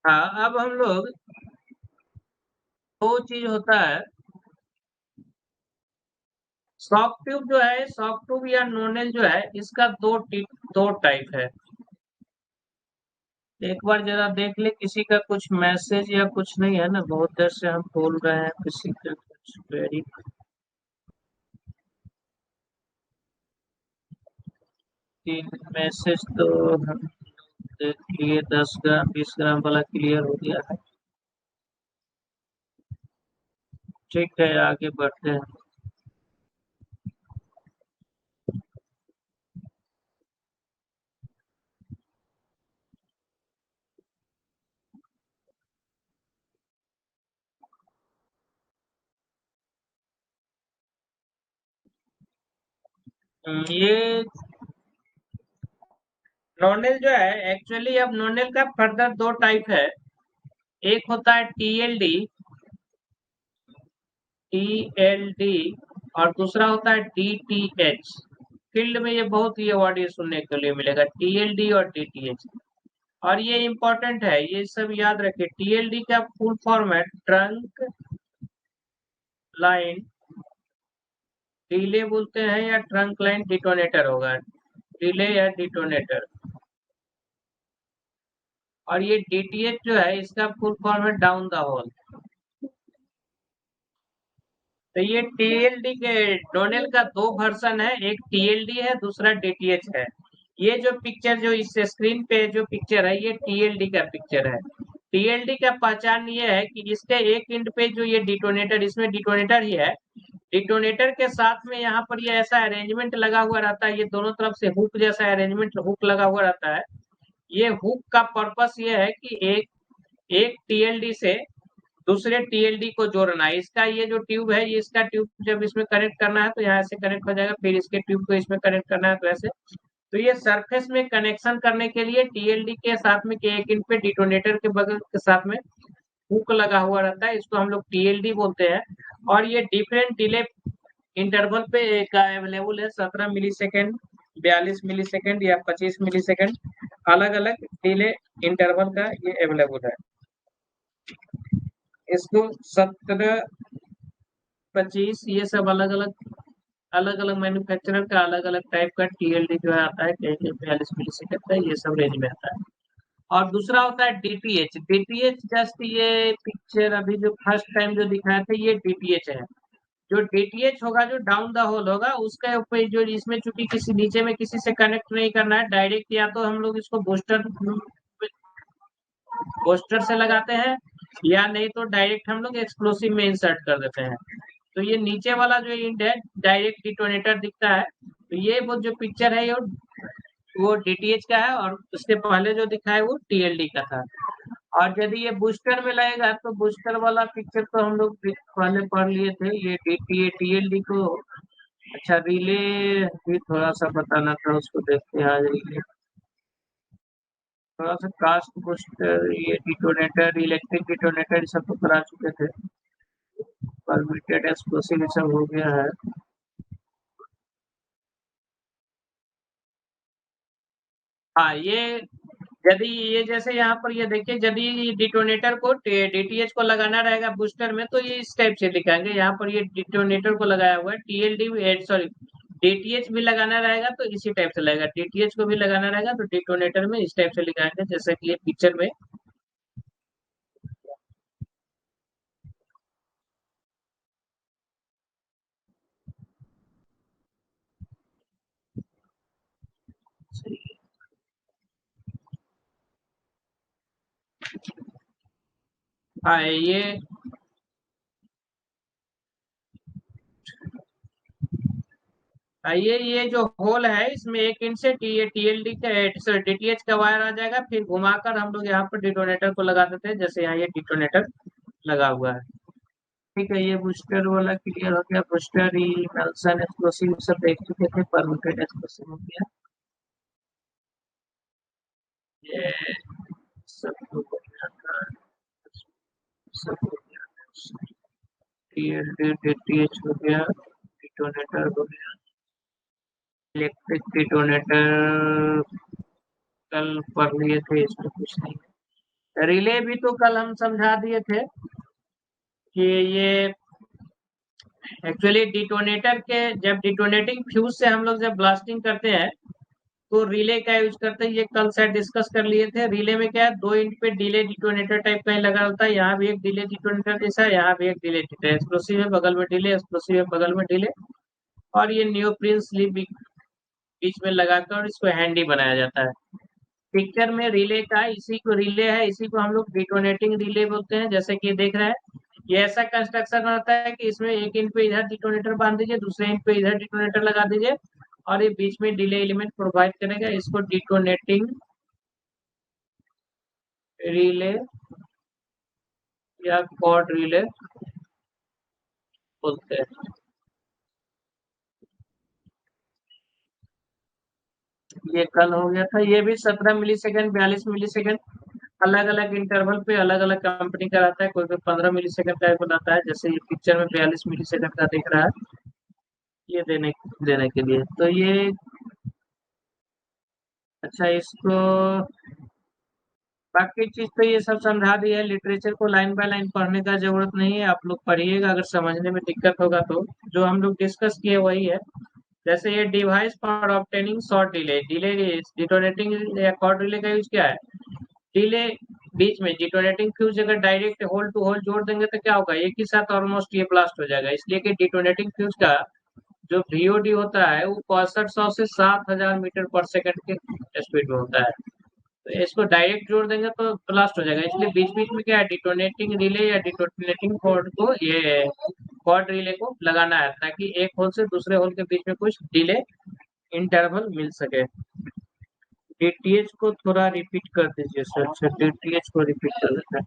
हाँ, अब हम लोग दो चीज होता है। सॉफ्ट ट्यूब जो है, सॉफ्ट ट्यूब या नोनेल जो है, इसका दो टाइप है। एक बार जरा देख ले, किसी का कुछ मैसेज या कुछ नहीं है ना, बहुत देर से हम बोल रहे हैं, किसी का कुछ वेरी 3 मैसेज तो हम देख लिए, 10 ग्राम 20 ग्राम वाला क्लियर हो गया है। ठीक है, आगे बढ़ते हैं। ये नोनेल जो है एक्चुअली, अब नोनेल का फर्दर दो टाइप है। एक होता है टीएलडी, टीएलडी, और दूसरा होता है डीटीएच। फील्ड में ये बहुत ये वर्ड ये सुनने के लिए मिलेगा, टीएलडी और डीटीएच। और ये इम्पोर्टेंट है, ये सब याद रखिए। टीएलडी का फुल फॉर्म है ट्रंक लाइन डिले बोलते हैं, या ट्रंक लाइन डिटोनेटर होगा, डिले या डिटोनेटर। और ये डीटीएच जो है इसका फुल फॉर्म है डाउन द होल। तो ये टीएलडी के डोनेल का दो वर्जन है, एक टीएलडी है, दूसरा डीटीएच है। ये जो पिक्चर जो इस स्क्रीन पे जो पिक्चर है ये टीएलडी का पिक्चर है। टीएलडी का पहचान ये है कि इसके एक एंड पे जो ये डिटोनेटर, इसमें डिटोनेटर ही है, डिटोनेटर के साथ में यहाँ पर ये ऐसा अरेंजमेंट लगा हुआ रहता है, ये दोनों तरफ से हुक जैसा अरेंजमेंट हुक लगा हुआ रहता है। ये हुक का पर्पस ये है कि एक एक टीएलडी से दूसरे टीएलडी को जोड़ना है। इसका ये जो ट्यूब है, ये इसका ट्यूब जब इसमें कनेक्ट करना है तो यहाँ से कनेक्ट हो जाएगा, फिर इसके ट्यूब को इसमें कनेक्ट करना है तो ऐसे। तो ये सरफेस में कनेक्शन करने के लिए टीएलडी के साथ में एक इन पे डिटोनेटर के बगल के साथ में हुक लगा हुआ रहता है, इसको हम लोग टीएलडी बोलते हैं। और ये डिफरेंट डिले इंटरवल पे का अवेलेबल है, 17 मिलीसेकेंड, 42 मिलीसेकेंड या 25 मिलीसेकेंड, अलग अलग डिले इंटरवल का ये अवेलेबल है। इसको 17, 25 ये सब अलग अलग मैन्युफैक्चरर का अलग अलग टाइप का टीएलडी जो है आता है, कहीं कहीं 42 मिलीसेकंड का, ये सब रेंज में आता है। और दूसरा होता है डीटीएच। डीटीएच जस्ट ये पिक्चर अभी जो फर्स्ट टाइम जो दिखाया था ये डीटीएच है। जो डीटीएच होगा जो डाउन द होल होगा उसका ऊपर जो इसमें चूंकि किसी नीचे में किसी से कनेक्ट नहीं करना है डायरेक्ट, या तो हम लोग इसको बूस्टर बूस्टर से लगाते हैं, या नहीं तो डायरेक्ट हम लोग एक्सप्लोसिव में इंसर्ट कर देते हैं। तो ये नीचे वाला जो इंड है डायरेक्ट डिटोनेटर दिखता है, तो ये वो जो पिक्चर है ये वो डीटीएच का है, और उसके पहले जो दिखा है वो टीएलडी का था। और यदि ये बूस्टर में लगेगा तो बूस्टर वाला पिक्चर तो हम लोग पहले पढ़ लिए थे, ये टीएलडी को। अच्छा, रिले भी थोड़ा सा बताना था, उसको देखते हैं आज। रिले थोड़ा सा कास्ट बूस्टर, ये डिटोनेटर, इलेक्ट्रिक डिटोनेटर सब तो करा चुके थे। परमिटेड एक्सप्लोसिव सब हो गया है। हाँ, ये यदि ये जैसे यहाँ पर ये देखिए, यदि डिटोनेटर को डीटीएच को लगाना रहेगा बूस्टर में तो ये इस टाइप से दिखाएंगे। यहाँ पर ये डिटोनेटर को लगाया हुआ है, टीएलडी सॉरी डीटीएच भी लगाना रहेगा तो इसी टाइप से लगेगा, डीटीएच को भी लगाना रहेगा तो डिटोनेटर में इस टाइप से लिखाएंगे जैसे कि ये पिक्चर में। हाँ, ये जो होल है इसमें एक इंच से टीएलडी का डीटीएच का वायर आ जाएगा, फिर घुमाकर हम लोग यहाँ पर डिटोनेटर को लगा देते हैं, जैसे यहाँ ये डिटोनेटर लगा हुआ है। ठीक है, ये बूस्टर वाला क्लियर हो गया। बूस्टर ही नेल्सन एक्सप्लोसिव सब देख चुके थे, परमिटेड एक्सप्लोसिव हो गया। ये सब तो हो गया था, सब हो गया। टीएलडी डीटीएच हो गया, डिटोनेटर हो गया, इलेक्ट्रिक डिटोनेटर कल पढ़ लिए थे, इसमें कुछ नहीं। रिले भी तो कल हम समझा दिए थे कि ये एक्चुअली डिटोनेटर के जब डिटोनेटिंग फ्यूज से हम लोग जब ब्लास्टिंग करते हैं तो रिले का यूज करते हैं, ये कल शायद डिस्कस कर लिए थे। रिले में क्या है, दो इंच पे डिले डिटोनेटर टाइप का ही लगा होता है, यहाँ भी एक डिले डिटोनेटर जैसा है, यहाँ भी एक डिले डिटोनेटर, एक्सप्लोसिव है बगल में डिले, एक्सप्लोसिव है बगल में डिले। और ये नियोप्रिन स्लीव बीच में लगाकर इसको हैंडी बनाया जाता है। पिक्चर में रिले का इसी को रिले है, इसी को हम लोग डिटोनेटिंग रिले बोलते हैं। जैसे कि देख रहे हैं ये ऐसा कंस्ट्रक्शन होता है कि इसमें एक इंच पे इधर डिटोनेटर बांध दीजिए, दूसरे इंच पे इधर डिटोनेटर लगा दीजिए, और ये बीच में डिले एलिमेंट प्रोवाइड करेगा। इसको डिटोनेटिंग रिले या क्वाड रिले बोलते हैं। ये कल हो गया था, ये भी 17 मिली सेकेंड, 42 मिली सेकेंड, अलग अलग इंटरवल पे अलग अलग कंपनी का रहता है। कोई कोई 15 मिली सेकेंड का बनाता है, जैसे ये पिक्चर में 42 मिली सेकेंड का दिख रहा है, ये देने देने के लिए। तो ये अच्छा, इसको बाकी चीज तो ये सब समझा दी है। लिटरेचर को लाइन बाय लाइन पढ़ने का जरूरत नहीं है, आप लोग पढ़िएगा, अगर समझने में दिक्कत होगा तो। जो हम लोग डिस्कस किए वही है। जैसे ये device for obtaining short delay, delay detonating या कॉर्ड डिले का यूज क्या है? डिले बीच में डिटोनेटिंग फ्यूज अगर डायरेक्ट होल टू होल जोड़ देंगे तो क्या होगा, एक ही साथ ऑलमोस्ट ये ब्लास्ट हो जाएगा। इसलिए कि डिटोनेटिंग फ्यूज का जो VOD होता है वो 6500 से 7000 मीटर पर सेकंड के स्पीड में होता है। तो इसको डायरेक्ट जोड़ देंगे तो ब्लास्ट हो जाएगा। इसलिए बीच बीच में क्या है, डिटोनेटिंग रिले या डिटोनेटिंग कॉर्ड को, ये कॉर्ड रिले को लगाना है, ताकि एक होल से दूसरे होल के बीच में कुछ डिले इंटरवल मिल सके। DTH को थोड़ा रिपीट कर दीजिए सर। अच्छा, DTH को रिपीट कर देते हैं।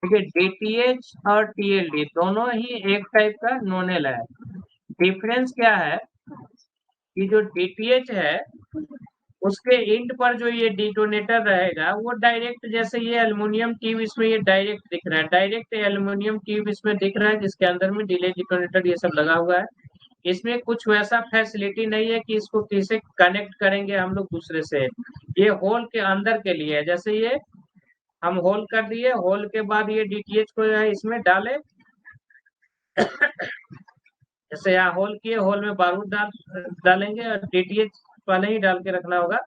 देखिए, DTH और TLD दोनों ही एक टाइप का नोनेल है। डिफरेंस क्या है कि जो DTH है उसके इंड पर जो ये डिटोनेटर रहेगा वो डायरेक्ट, जैसे ये एल्युमिनियम ट्यूब इसमें ये डायरेक्ट दिख रहा है, डायरेक्ट एल्युमिनियम ट्यूब इसमें दिख रहा है जिसके अंदर में डिले डिटोनेटर ये सब लगा हुआ है। इसमें कुछ वैसा फैसिलिटी नहीं है कि इसको किसे कनेक्ट करेंगे हम लोग दूसरे से। ये होल के अंदर के लिए है। जैसे ये हम होल कर दिए, होल के बाद ये DTH को जो है इसमें डाले, जैसे यहाँ होल किए, होल में बारूद डालेंगे और DTH पहले ही डाल के रखना होगा,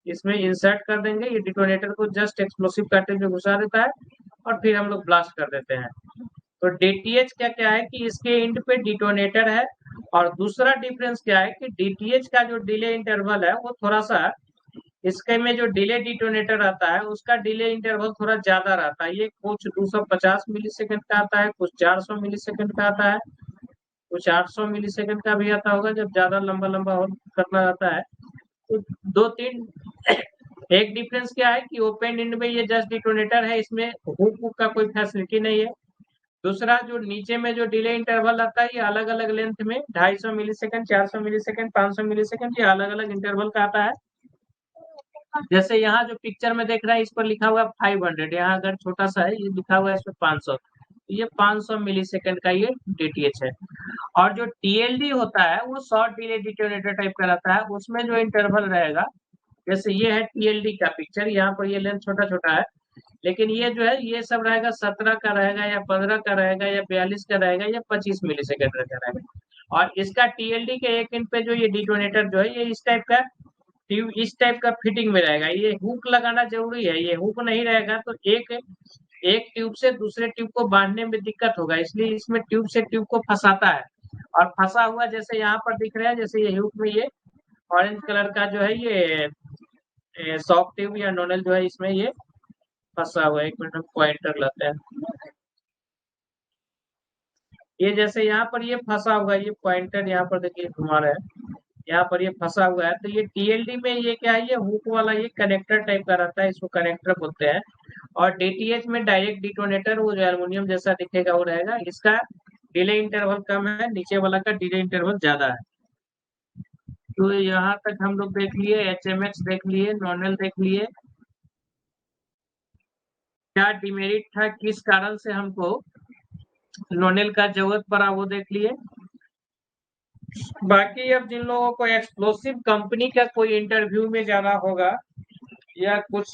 इसमें इंसर्ट कर देंगे। ये डिटोनेटर को जस्ट एक्सप्लोसिव कार्टेज में घुसा देता है और फिर हम लोग ब्लास्ट कर देते हैं। तो DTH क्या क्या है कि इसके इंड पे डिटोनेटर है। और दूसरा डिफरेंस क्या है कि DTH का जो डिले इंटरवल है वो थोड़ा सा, इसके में जो डिले डिटोनेटर आता है उसका डिले इंटरवल थोड़ा ज्यादा रहता है। ये कुछ 250 मिली सेकेंड का आता है, कुछ 400 मिली सेकेंड का आता है, कुछ 800 मिली सेकेंड का भी आता होगा जब ज्यादा लंबा लंबा करना रहता है। तो दो तीन एक डिफरेंस क्या है कि ओपन एंड में ये जस्ट डिटोनेटर है, इसमें हुक का कोई फैसिलिटी नहीं है। दूसरा, जो नीचे में जो डिले इंटरवल आता है ये अलग अलग लेंथ में 250 मिली सेकेंड, 400 मिली सेकेंड, 500 मिली सेकेंड, ये अलग अलग इंटरवल का आता है। जैसे यहाँ जो पिक्चर में देख रहा है इस पर लिखा हुआ है 500, यहाँ अगर छोटा सा है ये लिखा हुआ है इस पर 500, ये 500 मिली सेकेंड का ये DTH है। और जो TLD होता है वो शॉर्ट डिले डिटोनेटर टाइप का रहता है, उसमें जो इंटरवल रहेगा, जैसे ये है TLD का पिक्चर, यहाँ पर ये लेंथ छोटा छोटा है, लेकिन ये जो है ये सब रहेगा 17 का रहेगा या 15 का रहेगा या 42 का रहेगा या 25 मिली सेकेंड का रहेगा। और इसका TLD के एक एंड पे जो ये डिटोनेटर जो है ये इस टाइप का ट्यूब, इस टाइप का फिटिंग में रहेगा। ये हुक लगाना जरूरी है, ये हुक नहीं रहेगा तो एक एक ट्यूब से दूसरे ट्यूब को बांधने में दिक्कत होगा, इसलिए इसमें ट्यूब से ट्यूब को फंसाता है। और फंसा हुआ जैसे यहाँ पर दिख रहा है, जैसे ये हुक में ये ऑरेंज कलर का जो है ये सॉफ्ट ट्यूब या नोनल जो है इसमें ये फंसा हुआ है। एक मिनट में पॉइंटर लाते हैं। ये जैसे यहाँ पर ये फंसा हुआ है, ये पॉइंटर यहाँ पर देखिए घुमा रहा है, यहाँ पर ये फंसा हुआ है। तो ये TLD में ये क्या है, ये हुक वाला ये कनेक्टर टाइप का रहता है, इसको कनेक्टर बोलते हैं। और DTH में डायरेक्ट डिटोनेटर वो जो एल्युमिनियम जैसा दिखेगा वो रहेगा। इसका डिले इंटरवल कम है, नीचे वाला का डिले इंटरवल ज्यादा है। तो यहाँ तक हम लोग देख लिए, HMX देख लिए, नॉर्मल देख लिए, क्या डिमेरिट था, किस कारण से हमको नोनेल का जरूरत पड़ा वो देख लिए। बाकी अब जिन लोगों को एक्सप्लोसिव कंपनी का कोई इंटरव्यू में जाना होगा या कुछ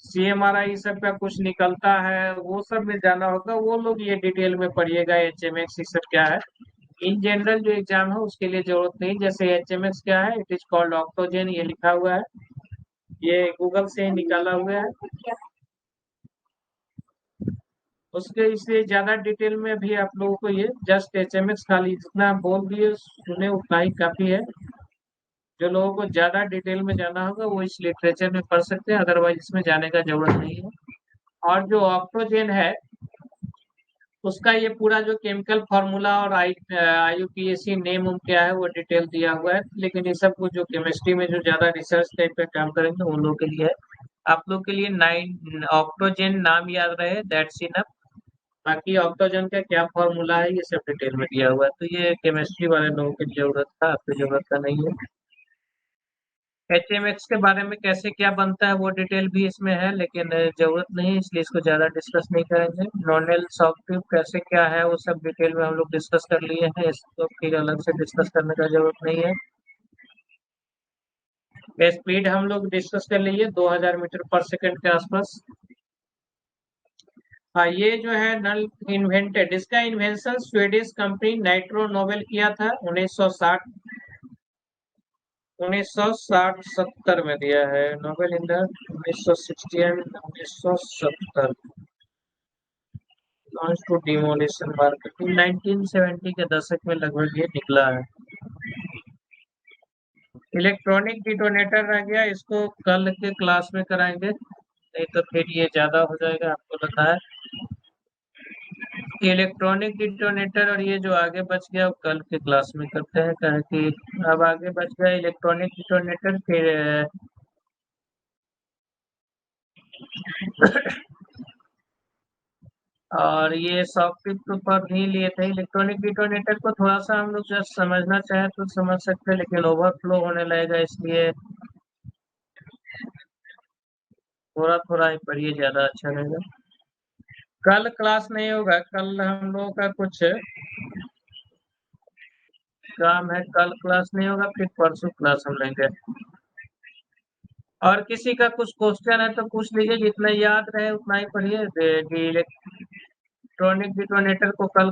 CMRI सब का कुछ निकलता है वो सब में जाना होगा, वो लोग ये डिटेल में पढ़िएगा HMX ये सब क्या है। इन जनरल जो एग्जाम है उसके लिए जरूरत नहीं। जैसे HMX क्या है, इट इज कॉल्ड ऑक्टोजेन, ये लिखा हुआ है, ये गूगल से ही निकाला हुआ है। उसके इससे ज्यादा डिटेल में भी आप लोगों को ये जस्ट HMX खाली जितना बोल दिए सुने उतना ही काफी है। जो लोगों को ज्यादा डिटेल में जाना होगा वो इस लिटरेचर में पढ़ सकते हैं, अदरवाइज इसमें जाने का जरूरत नहीं है। और जो ऑक्टोजेन है उसका ये पूरा जो केमिकल फार्मूला और IUPAC नेम उम क्या है वो डिटेल दिया हुआ है, लेकिन ये सब कुछ जो केमिस्ट्री में जो ज्यादा रिसर्च टाइप का काम करेंगे उन लोगों के लिए है। आप लोग के लिए 9 ऑक्टोजेन नाम याद रहे, दैट्स इनफ। बाकी ऑक्टाजन का क्या फॉर्मूला है ये सब डिटेल में दिया हुआ है, तो ये केमिस्ट्री वाले लोगों की जरूरत था, आपकी जरूरत का नहीं है। HMX के बारे में कैसे क्या बनता है वो डिटेल भी इसमें है, लेकिन जरूरत नहीं है इसलिए इसको ज्यादा डिस्कस नहीं करेंगे। नॉनेल सॉफ्ट ट्यूब कैसे क्या है वो सब डिटेल में हम लोग डिस्कस कर लिए हैं, इसको फिर अलग से डिस्कस करने का जरूरत नहीं है। स्पीड हम लोग डिस्कस कर लिए 2000 मीटर पर सेकंड के आसपास। हाँ, ये जो है नल इन्वेंटेड, इसका invention Swedish company Nitro Nobel किया था 1960, 1960-70 में दिया है। Nobel in the 1960 and 1970 launch to demolition marketing 1970 के दशक में लगभग ये निकला है। इलेक्ट्रॉनिक डिटोनेटर रह गया, इसको कल के क्लास में कराएंगे, नहीं तो फिर ये ज्यादा हो जाएगा, आपको पता है। इलेक्ट्रॉनिक डिटोनेटर और ये जो आगे बच गया वो कल के क्लास में करते हैं, कहे कि अब आगे बच गया इलेक्ट्रॉनिक डिटोनेटर, फिर और ये सॉफ्ट तो पर नहीं लिए थे। इलेक्ट्रॉनिक डिटोनेटर को थोड़ा सा हम लोग जस्ट समझना चाहे तो समझ सकते हैं, लेकिन ओवरफ्लो होने लगेगा, इसलिए थोड़ा थोड़ा ही पढ़िए, ज्यादा अच्छा रहेगा। कल क्लास नहीं होगा, कल हम लोगों का कुछ काम है, कल क्लास नहीं होगा, फिर परसों क्लास हम लेंगे। और किसी का कुछ क्वेश्चन है तो पूछ लीजिए, जितना याद रहे उतना ही पढ़िए। इलेक्ट्रॉनिक डिटोनेटर को कल